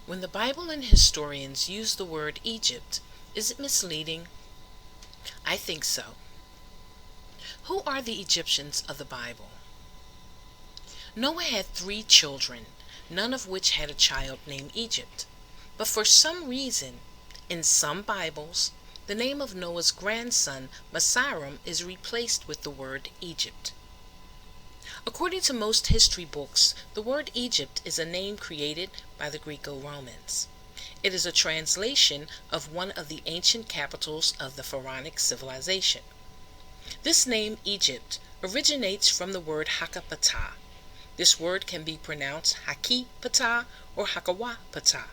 When the Bible and historians use the word Egypt, is it misleading? I think so. Who are the Egyptians of the Bible? Noah had 3 children, none of which had a child named Egypt. But for some reason, in some Bibles, the name of Noah's grandson, Mizraim, is replaced with the word Egypt. According to most history books, the word Egypt is a name created by the Greco-Romans. It is a translation of one of the ancient capitals of the pharaonic civilization. This name, Egypt, originates from the word Hakapata. This word can be pronounced Haki-Pata or Hakawa-Pata.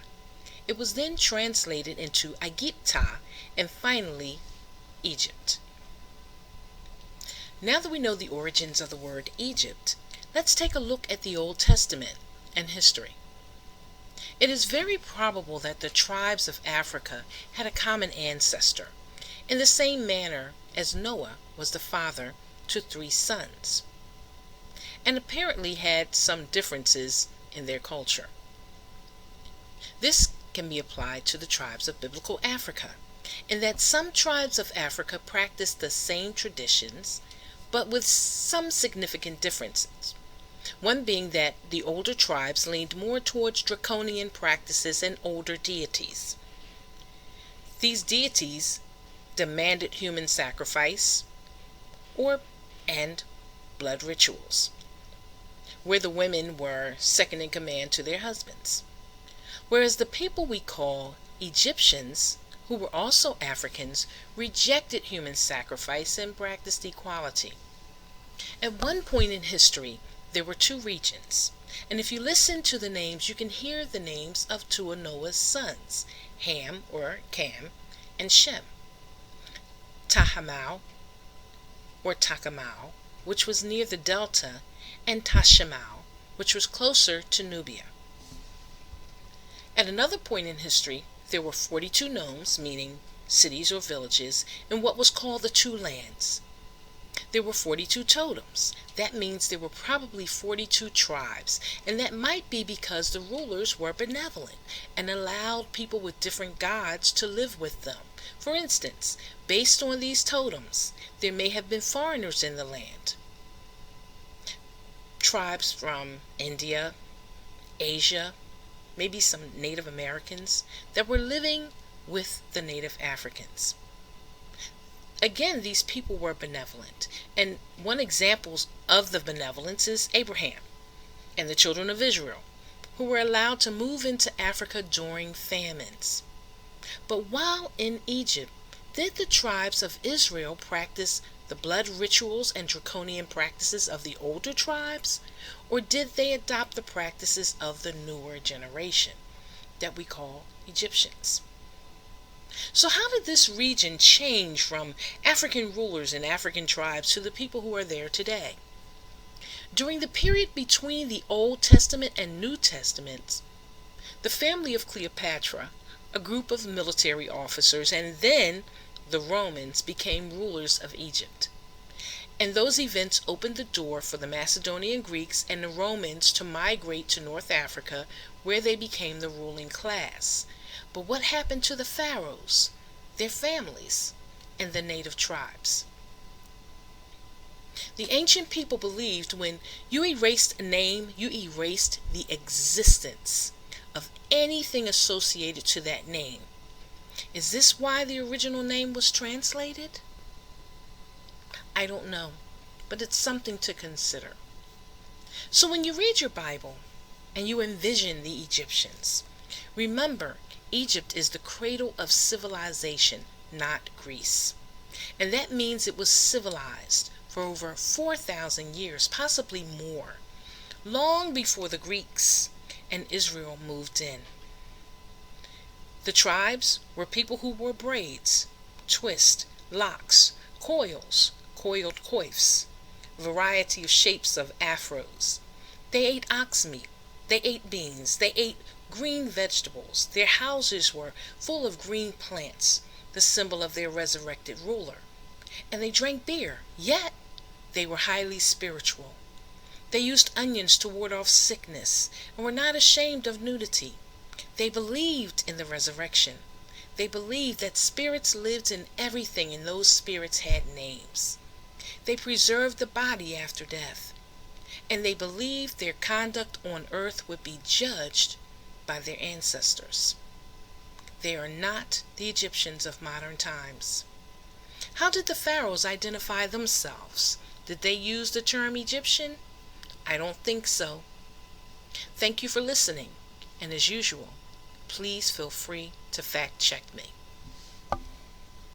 It was then translated into Agipta and finally Egypt. Now that we know the origins of the word Egypt, let's take a look at the Old Testament and history. It is very probable that the tribes of Africa had a common ancestor, in the same manner as Noah was the father to 3 sons, and apparently had some differences in their culture. This can be applied to the tribes of biblical Africa, in that some tribes of Africa practice the same traditions, but with some significant differences. One being that the older tribes leaned more towards draconian practices and older deities. These deities demanded human sacrifice and blood rituals, where the women were second in command to their husbands. Whereas the people we call Egyptians, who were also Africans, rejected human sacrifice and practiced equality. At one point in history, there were 2 regions, and if you listen to the names, you can hear the names of 2 of Noah's sons, Ham or Cam and Shem. Tahamau or Takamau, which was near the delta, and Tashamau, which was closer to Nubia. At another point in history, there were 42 nomes, meaning cities or villages, in what was called the 2 lands. There were 42 totems. That means there were probably 42 tribes, and that might be because the rulers were benevolent and allowed people with different gods to live with them. For instance, based on these totems, there may have been foreigners in the land. Tribes from India, Asia, maybe some Native Americans that were living with the Native Africans. Again, these people were benevolent, and one example of the benevolence is Abraham and the children of Israel, who were allowed to move into Africa during famines. But while in Egypt, did the tribes of Israel practice the blood rituals and draconian practices of the older tribes, or did they adopt the practices of the newer generation that we call Egyptians? So how did this region change from African rulers and African tribes to the people who are there today? During the period between the Old Testament and New Testaments, the family of Cleopatra, a group of military officers, and then the Romans became rulers of Egypt. And those events opened the door for the Macedonian Greeks and the Romans to migrate to North Africa, where they became the ruling class. But what happened to the pharaohs, their families, and the native tribes? The ancient people believed when you erased a name, you erased the existence of anything associated to that name. Is this why the original name was translated? I don't know, but it's something to consider. So when you read your Bible and you envision the Egyptians, remember, Egypt is the cradle of civilization, not Greece. And that means it was civilized for over 4,000 years, possibly more, long before the Greeks and Israel moved in. The tribes were people who wore braids, twists, locks, coils, coiled coifs, variety of shapes of afros. They ate ox meat, they ate beans, they ate green vegetables. Their houses were full of green plants, the symbol of their resurrected ruler. And they drank beer, yet they were highly spiritual. They used onions to ward off sickness and were not ashamed of nudity. They believed in the resurrection. They believed that spirits lived in everything and those spirits had names. They preserved the body after death. And they believed their conduct on earth would be judged by their ancestors. They are not the Egyptians of modern times. How did the pharaohs identify themselves? Did they use the term Egyptian? I don't think so. Thank you for listening, and as usual, please feel free to fact check me.